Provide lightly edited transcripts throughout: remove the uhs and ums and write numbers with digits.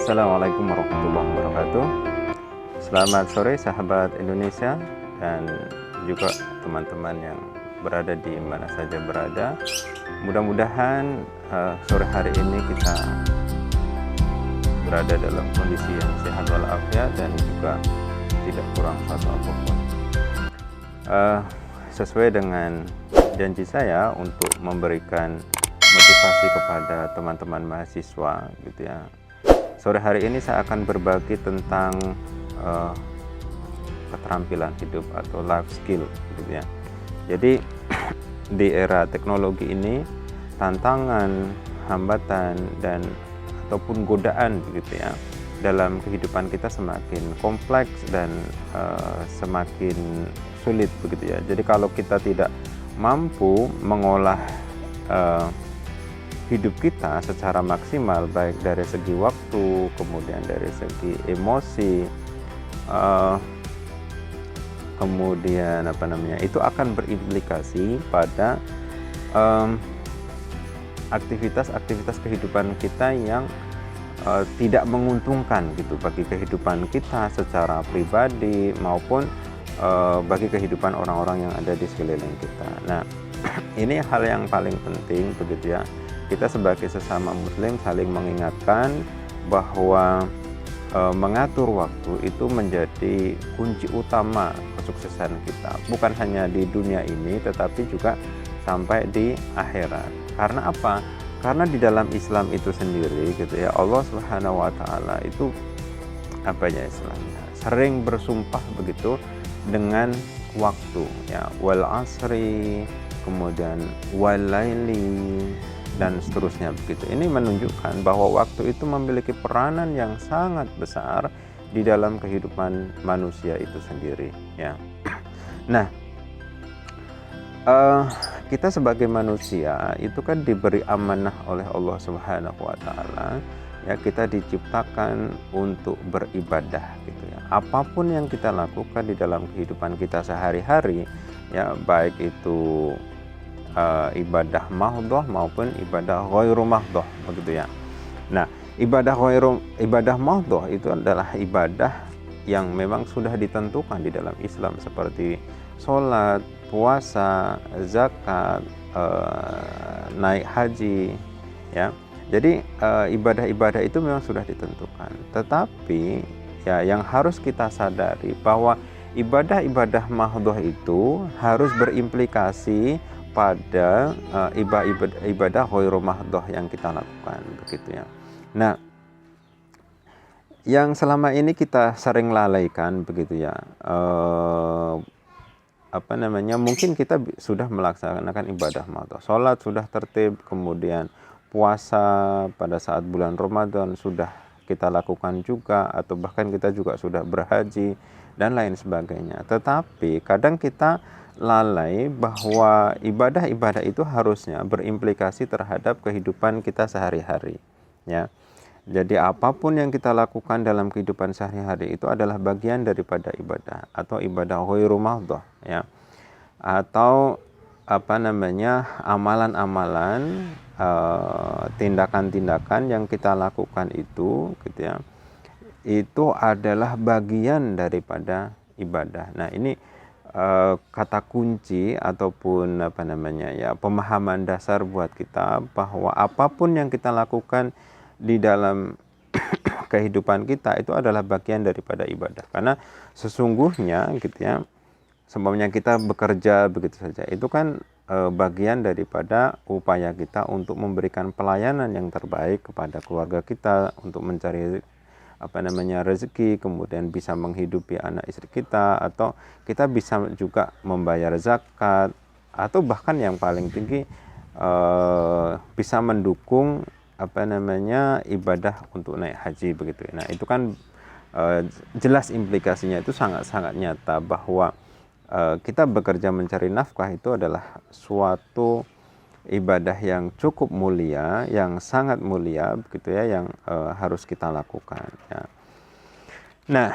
Assalamualaikum warahmatullahi wabarakatuh. Selamat sore sahabat Indonesia dan juga teman-teman yang berada di mana saja berada. Mudah-mudahan sore hari ini kita berada dalam kondisi yang sehat walafiat dan juga tidak kurang satu apapun. Sesuai dengan janji saya untuk memberikan motivasi kepada teman-teman mahasiswa gitu ya. Sore hari ini saya akan berbagi tentang keterampilan hidup atau life skill gitu ya. Jadi di era teknologi ini tantangan, hambatan dan ataupun godaan begitu ya dalam kehidupan kita semakin kompleks dan semakin sulit begitu ya. Jadi kalau kita tidak mampu mengolah hidup kita secara maksimal, baik dari segi waktu, kemudian dari segi emosi, kemudian itu akan berimplikasi pada aktivitas-aktivitas kehidupan kita yang tidak menguntungkan gitu bagi kehidupan kita secara pribadi maupun bagi kehidupan orang-orang yang ada di sekeliling kita. Nah, ini hal yang paling penting begitu ya. Kita sebagai sesama muslim saling mengingatkan bahwa mengatur waktu itu menjadi kunci utama kesuksesan kita, bukan hanya di dunia ini tetapi juga sampai di akhirat. Karena apa? Karena di dalam Islam itu sendiri gitu ya, Allah Subhanahu wa taala itu istilahnya sering bersumpah begitu dengan waktu ya, wal asri, kemudian wal laili dan seterusnya begitu. Ini menunjukkan bahwa waktu itu memiliki peranan yang sangat besar di dalam kehidupan manusia itu sendiri ya. Nah, kita sebagai manusia itu kan diberi amanah oleh Allah Subhanahu wa taala ya, kita diciptakan untuk beribadah gitu ya. Apapun yang kita lakukan di dalam kehidupan kita sehari-hari ya, baik itu ibadah mahdhah maupun ibadah ghairu mahdhah begitu ya. Nah, ibadah mahdhah itu adalah ibadah yang memang sudah ditentukan di dalam Islam seperti sholat, puasa, zakat, naik haji ya. Jadi ibadah-ibadah itu memang sudah ditentukan. Tetapi ya yang harus kita sadari bahwa ibadah-ibadah mahdhah itu harus berimplikasi pada ibadah ghairu mahdhah yang kita lakukan begitu ya. Nah, yang selama ini kita sering lalaikan begitu ya, mungkin kita sudah melaksanakan ibadah mahdhah, sholat sudah tertib, kemudian puasa pada saat bulan Ramadan sudah kita lakukan juga, atau bahkan kita juga sudah berhaji dan lain sebagainya. Tetapi kadang kita lalai bahwa ibadah-ibadah itu harusnya berimplikasi terhadap kehidupan kita sehari-hari ya. Jadi apapun yang kita lakukan dalam kehidupan sehari-hari itu adalah bagian daripada ibadah atau ibadah ghairu mahdhah ya, atau amalan-amalan, tindakan-tindakan yang kita lakukan itu gitu ya, itu adalah bagian daripada ibadah. Nah, ini kata kunci ataupun pemahaman dasar buat kita bahwa apapun yang kita lakukan di dalam kehidupan kita itu adalah bagian daripada ibadah. Karena sesungguhnya gitu ya, sebabnya kita bekerja begitu saja itu kan bagian daripada upaya kita untuk memberikan pelayanan yang terbaik kepada keluarga kita, untuk mencari rezeki, kemudian bisa menghidupi anak istri kita, atau kita bisa juga membayar zakat, atau bahkan yang paling tinggi bisa mendukung ibadah untuk naik haji begitu. Nah, itu kan jelas implikasinya itu sangat-sangat nyata bahwa kita bekerja mencari nafkah itu adalah suatu ibadah yang cukup mulia, yang sangat mulia begitu ya, yang harus kita lakukan ya. Nah,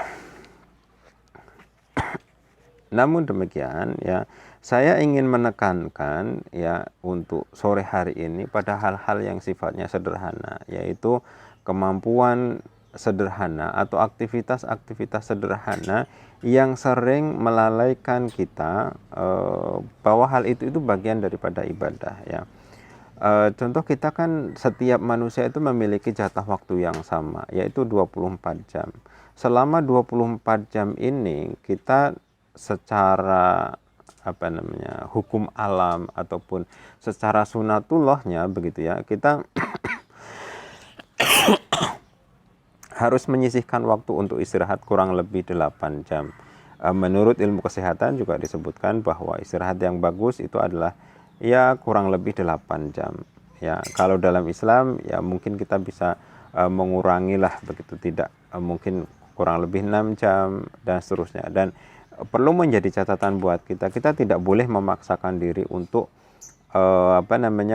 namun demikian ya, saya ingin menekankan ya untuk sore hari ini pada hal-hal yang sifatnya sederhana, yaitu kemampuan sederhana atau aktivitas-aktivitas sederhana yang sering melalaikan kita, bahwa hal itu bagian daripada ibadah ya. Contoh, kita kan setiap manusia itu memiliki jatah waktu yang sama, yaitu 24 jam. Selama 24 jam ini kita secara hukum alam ataupun secara sunatullahnya begitu ya, kita harus menyisihkan waktu untuk istirahat kurang lebih 8 jam. Menurut ilmu kesehatan juga disebutkan bahwa istirahat yang bagus itu adalah ya kurang lebih 8 jam. Ya, kalau dalam Islam ya mungkin kita bisa mengurangi lah begitu, tidak mungkin kurang lebih 6 jam dan seterusnya. Dan perlu menjadi catatan buat kita tidak boleh memaksakan diri untuk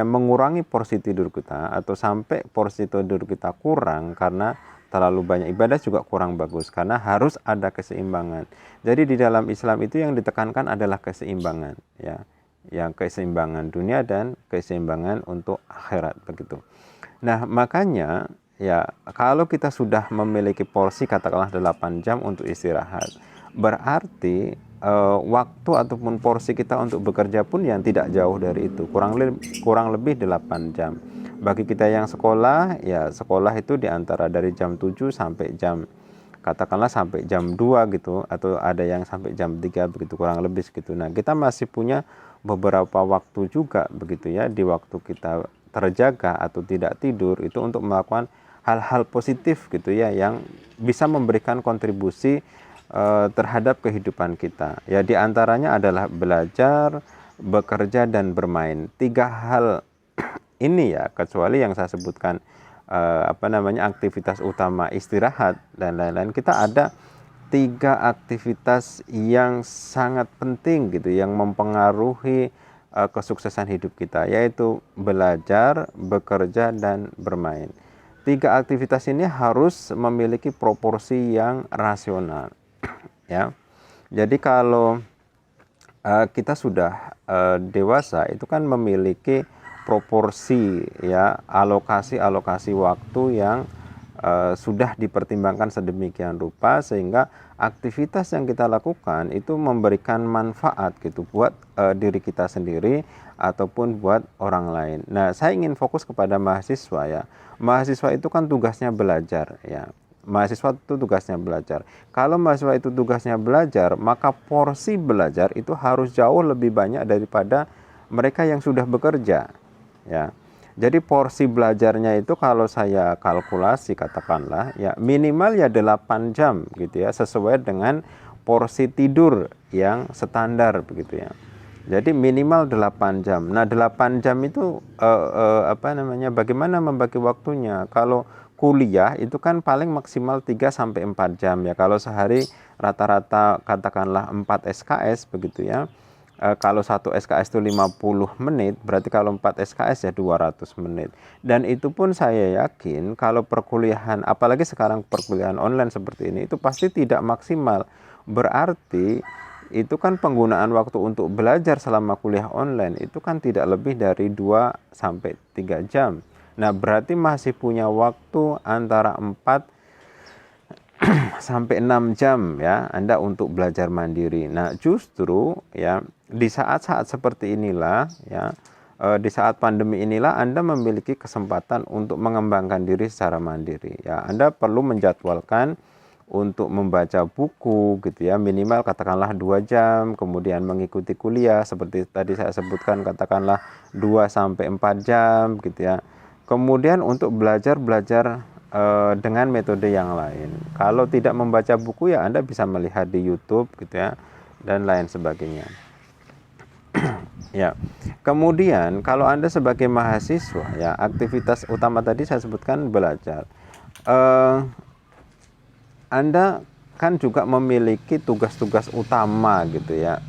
mengurangi porsi tidur kita, atau sampai porsi tidur kita kurang karena terlalu banyak ibadah juga kurang bagus, karena harus ada keseimbangan. Jadi di dalam Islam itu yang ditekankan adalah keseimbangan ya, yang keseimbangan dunia dan keseimbangan untuk akhirat begitu. Nah, makanya ya kalau kita sudah memiliki porsi katakanlah 8 jam untuk istirahat, berarti waktu ataupun porsi kita untuk bekerja pun yang tidak jauh dari itu, kurang lebih 8 jam. Bagi kita yang sekolah, ya sekolah itu diantara dari jam 7 sampai katakanlah sampai jam 2 gitu, atau ada yang sampai jam 3 begitu, kurang lebih segitu. Nah, kita masih punya beberapa waktu juga begitu ya, di waktu kita terjaga atau tidak tidur itu untuk melakukan hal-hal positif gitu ya, yang bisa memberikan kontribusi terhadap kehidupan kita. Ya, diantaranya adalah belajar, bekerja, dan bermain. 3 hal ini ya, kecuali yang saya sebutkan aktivitas utama istirahat dan lain-lain, kita ada 3 aktivitas yang sangat penting gitu, yang mempengaruhi kesuksesan hidup kita, yaitu belajar, bekerja, dan bermain. 3 aktivitas ini harus memiliki proporsi yang rasional ya. Jadi kalau kita sudah dewasa itu kan memiliki proporsi ya, alokasi waktu yang sudah dipertimbangkan sedemikian rupa sehingga aktivitas yang kita lakukan itu memberikan manfaat gitu buat diri kita sendiri ataupun buat orang lain. Nah, saya ingin fokus kepada mahasiswa ya. Mahasiswa itu kan tugasnya belajar ya. Mahasiswa itu tugasnya belajar. Kalau mahasiswa itu tugasnya belajar, maka porsi belajar itu harus jauh lebih banyak daripada mereka yang sudah bekerja ya. Jadi porsi belajarnya itu kalau saya kalkulasi katakanlah ya minimal ya 8 jam gitu ya, sesuai dengan porsi tidur yang standar begitu ya. Jadi minimal 8 jam. Nah, 8 jam itu bagaimana membagi waktunya? Kalau kuliah itu kan paling maksimal 3 sampai 4 jam ya. Kalau sehari rata-rata katakanlah 4 SKS begitu ya. Kalau 1 SKS itu 50 menit, berarti kalau 4 SKS ya 200 menit. Dan itu pun saya yakin kalau perkuliahan, apalagi sekarang perkuliahan online seperti ini, itu pasti tidak maksimal. Berarti itu kan penggunaan waktu untuk belajar selama kuliah online itu kan tidak lebih dari 2 sampai 3 jam. Nah, berarti masih punya waktu antara 4 sampai 6 jam ya Anda untuk belajar mandiri. Nah, justru ya di saat-saat seperti inilah ya, di saat pandemi inilah Anda memiliki kesempatan untuk mengembangkan diri secara mandiri ya. Anda perlu menjadwalkan untuk membaca buku gitu ya, minimal katakanlah 2 jam, kemudian mengikuti kuliah seperti tadi saya sebutkan katakanlah 2 sampai 4 jam gitu ya. Kemudian untuk belajar dengan metode yang lain. Kalau tidak membaca buku ya Anda bisa melihat di YouTube gitu ya, dan lain sebagainya. Ya. Kemudian kalau Anda sebagai mahasiswa ya, aktivitas utama tadi saya sebutkan belajar. Anda kan juga memiliki tugas-tugas utama gitu ya.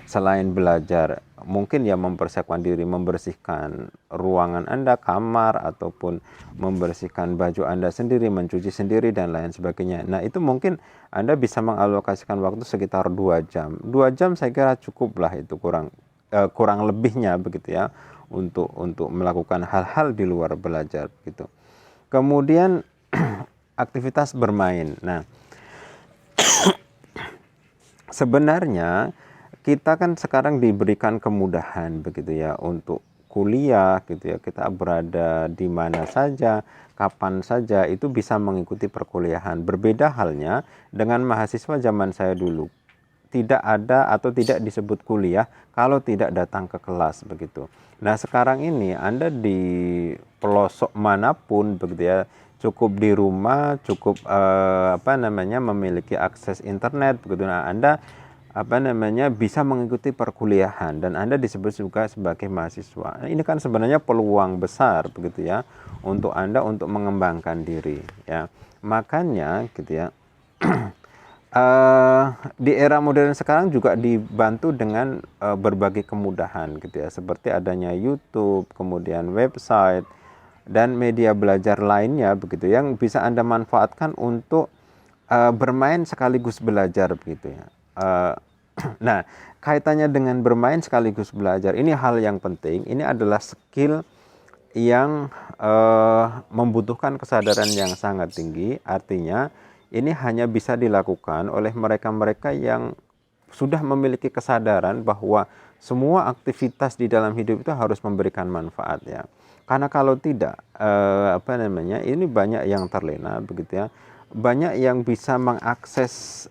Selain belajar, mungkin ya mempersiapkan diri, membersihkan ruangan Anda, kamar, ataupun membersihkan baju Anda sendiri, mencuci sendiri, dan lain sebagainya. Nah, itu mungkin Anda bisa mengalokasikan waktu sekitar 2 jam. 2 jam saya kira cukup lah, itu kurang lebihnya begitu ya, untuk melakukan hal-hal di luar belajar gitu. Kemudian aktivitas bermain. Nah, sebenarnya kita kan sekarang diberikan kemudahan begitu ya untuk kuliah gitu ya. Kita berada di mana saja, kapan saja itu bisa mengikuti perkuliahan. Berbeda halnya dengan mahasiswa zaman saya dulu. Tidak ada atau tidak disebut kuliah kalau tidak datang ke kelas begitu. Nah, sekarang ini Anda di pelosok manapun begitu ya, cukup di rumah, cukup memiliki akses internet begitu. Nah, Anda bisa mengikuti perkuliahan dan Anda disebut juga sebagai mahasiswa. Nah, ini kan sebenarnya peluang besar begitu ya untuk Anda untuk mengembangkan diri ya. Makanya gitu ya. Di era modern sekarang juga dibantu dengan berbagai kemudahan gitu ya, seperti adanya YouTube, kemudian website dan media belajar lainnya begitu yang bisa Anda manfaatkan untuk bermain sekaligus belajar begitu ya. Nah, kaitannya dengan bermain sekaligus belajar ini hal yang penting. Ini adalah skill yang membutuhkan kesadaran yang sangat tinggi. Artinya ini hanya bisa dilakukan oleh mereka-mereka yang sudah memiliki kesadaran bahwa semua aktivitas di dalam hidup itu harus memberikan manfaat ya. Karena kalau tidak ini banyak yang terlena begitu ya. Banyak yang bisa mengakses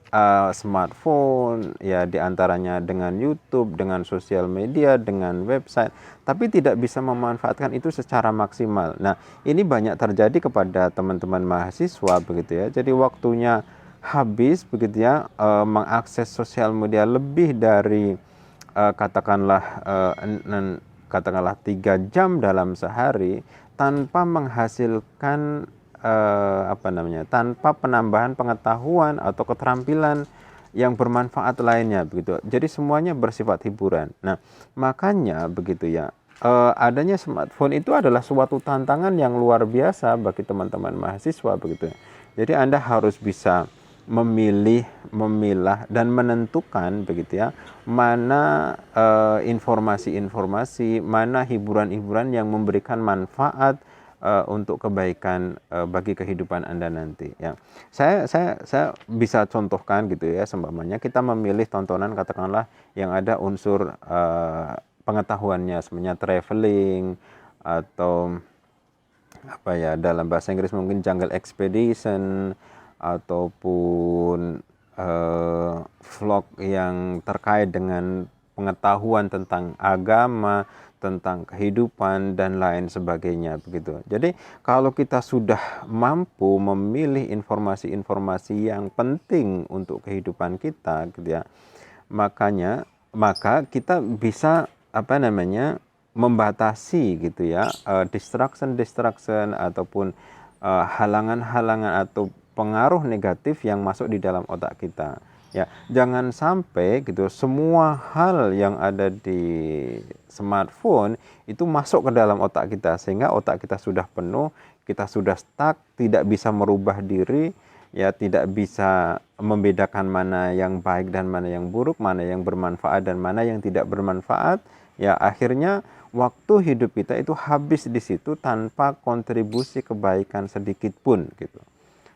smartphone ya, diantaranya dengan YouTube, dengan sosial media, dengan website, tapi tidak bisa memanfaatkan itu secara maksimal. Nah, ini banyak terjadi kepada teman-teman mahasiswa begitu ya. Jadi waktunya habis begitu ya, mengakses sosial media lebih dari katakanlah 3 jam dalam sehari tanpa menghasilkan tanpa penambahan pengetahuan atau keterampilan yang bermanfaat lainnya begitu. Jadi semuanya bersifat hiburan. Nah, makanya begitu ya. Adanya smartphone itu adalah suatu tantangan yang luar biasa bagi teman-teman mahasiswa begitu. Jadi Anda harus bisa memilah dan menentukan begitu ya, mana informasi-informasi, mana hiburan-hiburan yang memberikan manfaat untuk kebaikan bagi kehidupan Anda nanti ya. Saya bisa contohkan gitu ya, seumpamanya kita memilih tontonan katakanlah yang ada unsur pengetahuannya, sebenarnya traveling atau dalam bahasa Inggris mungkin jungle expedition ataupun vlog yang terkait dengan pengetahuan tentang agama, tentang kehidupan dan lain sebagainya begitu. Jadi kalau kita sudah mampu memilih informasi-informasi yang penting untuk kehidupan kita gitu ya, maka kita bisa membatasi gitu ya distraction ataupun halangan-halangan atau pengaruh negatif yang masuk di dalam otak kita. Ya, jangan sampai gitu semua hal yang ada di smartphone itu masuk ke dalam otak kita sehingga otak kita sudah penuh, kita sudah stuck, tidak bisa merubah diri, ya tidak bisa membedakan mana yang baik dan mana yang buruk, mana yang bermanfaat dan mana yang tidak bermanfaat. Ya, akhirnya waktu hidup kita itu habis di situ tanpa kontribusi kebaikan sedikit pun gitu.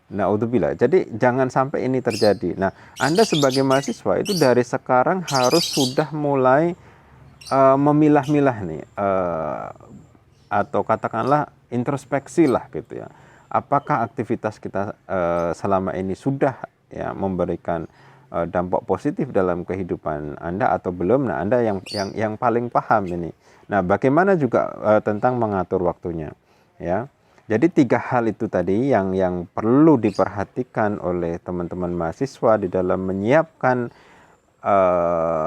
Naudzubillah. Jadi jangan sampai ini terjadi. Nah, Anda sebagai mahasiswa itu dari sekarang harus sudah mulai memilah-milah nih, atau katakanlah introspeksi lah gitu ya. Apakah aktivitas kita selama ini sudah ya memberikan dampak positif dalam kehidupan Anda atau belum? Nah, Anda yang paling paham ini. Nah, bagaimana juga tentang mengatur waktunya, ya. Jadi 3 hal itu tadi yang perlu diperhatikan oleh teman-teman mahasiswa di dalam menyiapkan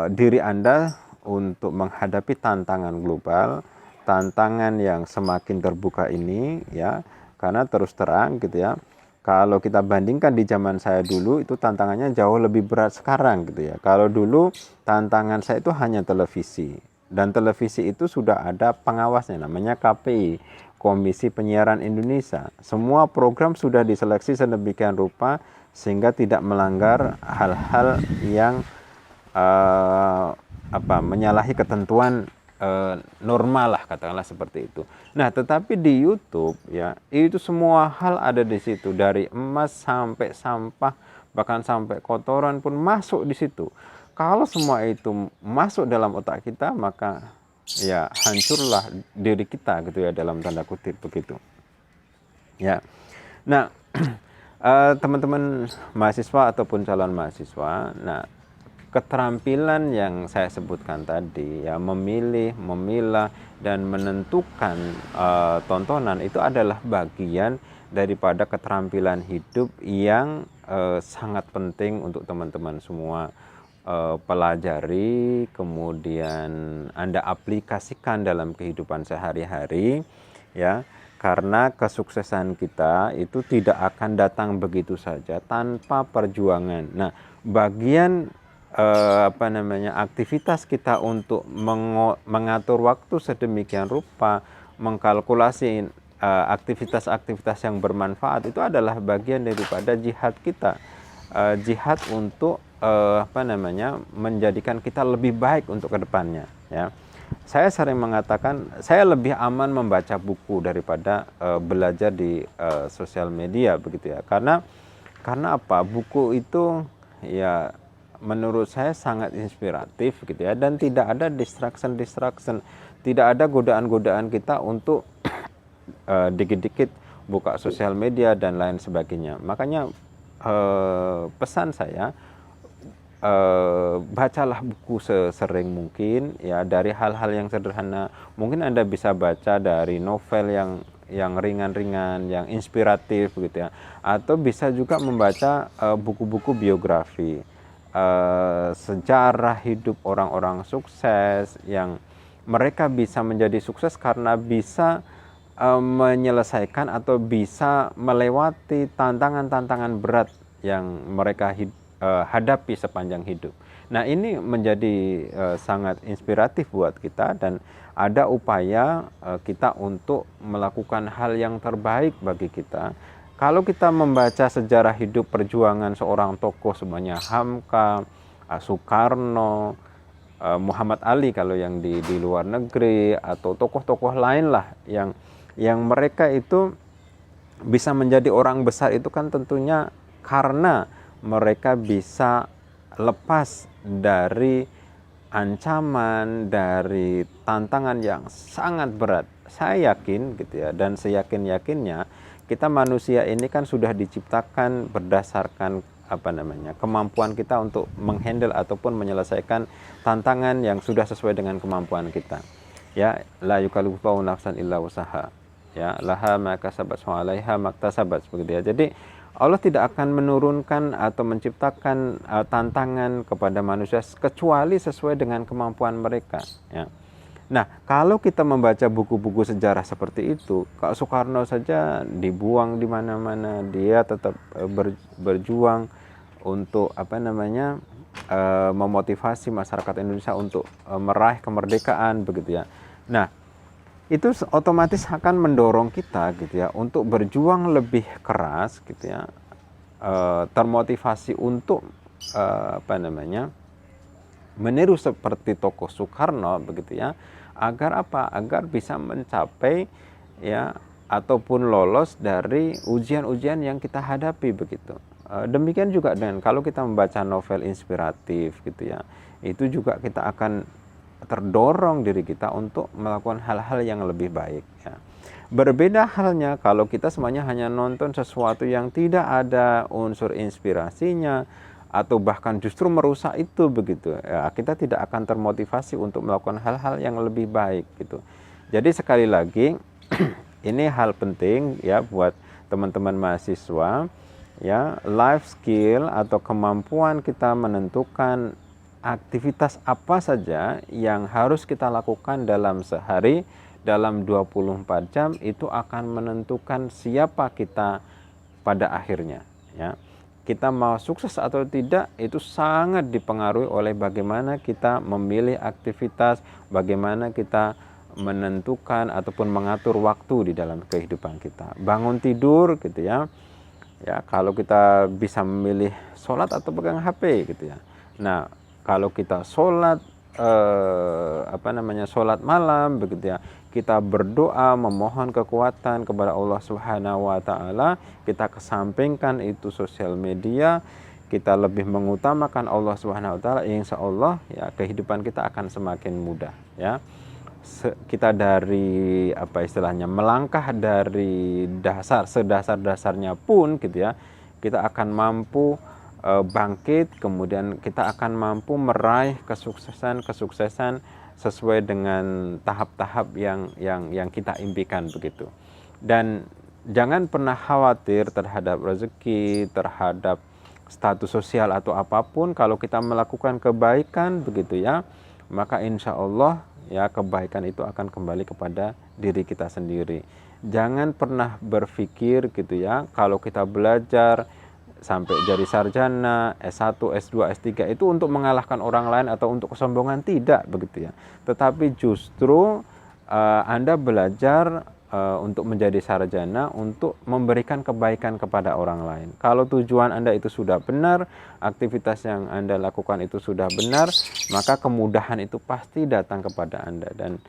diri Anda untuk menghadapi tantangan global, tantangan yang semakin terbuka ini ya. Karena terus terang gitu ya, kalau kita bandingkan di zaman saya dulu itu tantangannya jauh lebih berat sekarang gitu ya. Kalau dulu tantangan saya itu hanya televisi, dan televisi itu sudah ada pengawasnya namanya KPI, Komisi Penyiaran Indonesia. Semua program sudah diseleksi sedemikian rupa sehingga tidak melanggar hal-hal yang menyalahi ketentuan normal lah, katakanlah seperti itu. Nah, tetapi di YouTube ya, itu semua hal ada di situ, dari emas sampai sampah, bahkan sampai kotoran pun masuk di situ. Kalau semua itu masuk dalam otak kita, maka ya hancurlah diri kita gitu ya, dalam tanda kutip begitu. Ya. Nah, teman-teman mahasiswa ataupun calon mahasiswa, nah keterampilan yang saya sebutkan tadi ya, memilih, memilah dan menentukan tontonan itu adalah bagian daripada keterampilan hidup yang sangat penting untuk teman-teman semua pelajari, kemudian Anda aplikasikan dalam kehidupan sehari-hari ya. Karena kesuksesan kita itu tidak akan datang begitu saja tanpa perjuangan. Nah, bagian aktivitas kita untuk mengatur waktu sedemikian rupa, mengkalkulasi aktivitas-aktivitas yang bermanfaat, itu adalah bagian daripada jihad kita, jihad untuk menjadikan kita lebih baik untuk kedepannya ya. Saya sering mengatakan saya lebih aman membaca buku daripada belajar di sosial media begitu ya, karena apa, buku itu ya menurut saya sangat inspiratif gitu ya, dan tidak ada distraction, tidak ada godaan kita untuk dikit-dikit buka sosial media dan lain sebagainya. Makanya pesan saya, bacalah buku sesering mungkin ya, dari hal-hal yang sederhana. Mungkin Anda bisa baca dari novel yang ringan-ringan, yang inspiratif gitu ya, atau bisa juga membaca buku-buku biografi, sejarah hidup orang-orang sukses yang mereka bisa menjadi sukses karena bisa menyelesaikan atau bisa melewati tantangan-tantangan berat yang mereka hadapi sepanjang hidup. Nah, ini menjadi sangat inspiratif buat kita, dan ada upaya kita untuk melakukan hal yang terbaik bagi kita. Kalau kita membaca sejarah hidup perjuangan seorang tokoh sebanyak Hamka, Soekarno, Muhammad Ali kalau yang di luar negeri, atau tokoh-tokoh lain lah yang mereka itu bisa menjadi orang besar, itu kan tentunya karena mereka bisa lepas dari ancaman, dari tantangan yang sangat berat. Saya yakin gitu ya, dan seyakin-yakinnya kita manusia ini kan sudah diciptakan berdasarkan kemampuan kita untuk menghandle ataupun menyelesaikan tantangan yang sudah sesuai dengan kemampuan kita. Ya, la yukallifu nafsan illa wusaha. Ya, laha ma kasabat wa 'alaiha maktasabat begitu ya. Jadi Allah tidak akan menurunkan atau menciptakan tantangan kepada manusia kecuali sesuai dengan kemampuan mereka ya. Nah, kalau kita membaca buku-buku sejarah seperti itu, Kak Soekarno saja dibuang di mana-mana, dia tetap berjuang untuk memotivasi masyarakat Indonesia untuk meraih kemerdekaan begitu ya. Nah, itu otomatis akan mendorong kita gitu ya untuk berjuang lebih keras gitu ya, termotivasi untuk meniru seperti tokoh Soekarno begitu ya, agar bisa mencapai ya ataupun lolos dari ujian-ujian yang kita hadapi begitu. Demikian juga dengan kalau kita membaca novel inspiratif gitu ya, itu juga kita akan terdorong diri kita untuk melakukan hal-hal yang lebih baik ya. Berbeda halnya kalau kita semuanya hanya nonton sesuatu yang tidak ada unsur inspirasinya, atau bahkan justru merusak itu begitu ya, kita tidak akan termotivasi untuk melakukan hal-hal yang lebih baik gitu. Jadi sekali lagi ini hal penting ya buat teman-teman mahasiswa ya, life skill atau kemampuan kita menentukan aktivitas apa saja yang harus kita lakukan dalam sehari, dalam 24 jam, itu akan menentukan siapa kita pada akhirnya ya. Kita mau sukses atau tidak itu sangat dipengaruhi oleh bagaimana kita memilih aktivitas, bagaimana kita menentukan ataupun mengatur waktu di dalam kehidupan kita. Bangun tidur gitu ya. Ya, kalau kita bisa memilih sholat atau pegang HP gitu ya. Nah, kalau kita sholat sholat malam begitu ya, kita berdoa memohon kekuatan kepada Allah Subhanahu wa taala, kita kesampingkan itu sosial media, kita lebih mengutamakan Allah Subhanahu wa taala, insya Allah ya kehidupan kita akan semakin mudah ya. Kita dari melangkah dari sedasar-dasarnya pun gitu ya, kita akan mampu bangkit, kemudian kita akan mampu meraih kesuksesan sesuai dengan tahap-tahap yang kita impikan begitu. Dan jangan pernah khawatir terhadap rezeki, terhadap status sosial atau apapun. Kalau kita melakukan kebaikan begitu ya, maka insya Allah ya kebaikan itu akan kembali kepada diri kita sendiri. Jangan pernah berpikir gitu ya, kalau kita belajar sampai jadi sarjana, S1, S2, S3 itu untuk mengalahkan orang lain atau untuk kesombongan, tidak begitu ya. Tetapi justru Anda belajar untuk menjadi sarjana untuk memberikan kebaikan kepada orang lain. Kalau tujuan Anda itu sudah benar, aktivitas yang Anda lakukan itu sudah benar, maka kemudahan itu pasti datang kepada Anda, dan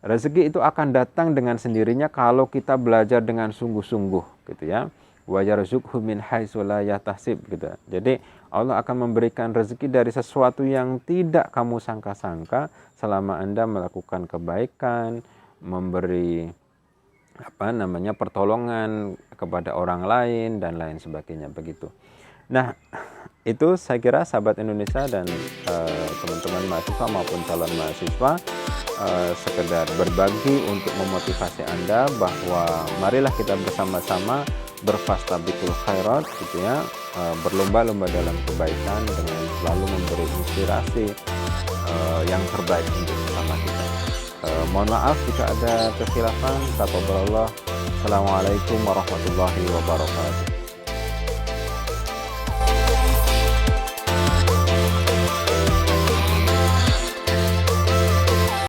rezeki itu akan datang dengan sendirinya kalau kita belajar dengan sungguh-sungguh gitu ya. Wa yarzuqhu min haitsu la yahtasib gitu. Jadi Allah akan memberikan rezeki dari sesuatu yang tidak kamu sangka-sangka selama Anda melakukan kebaikan, memberi pertolongan kepada orang lain dan lain sebagainya begitu. Nah, itu saya kira sahabat Indonesia dan teman-teman mahasiswa maupun calon mahasiswa, sekedar berbagi untuk memotivasi Anda bahwa marilah kita bersama-sama berfastabiqul khairat gitu ya, berlomba-lomba dalam kebaikan dengan selalu memberi inspirasi yang terbaik untuk bersama kita. Mohon maaf jika ada kekhilafan. Taqabbalallah. Assalamualaikum warahmatullahi wabarakatuh.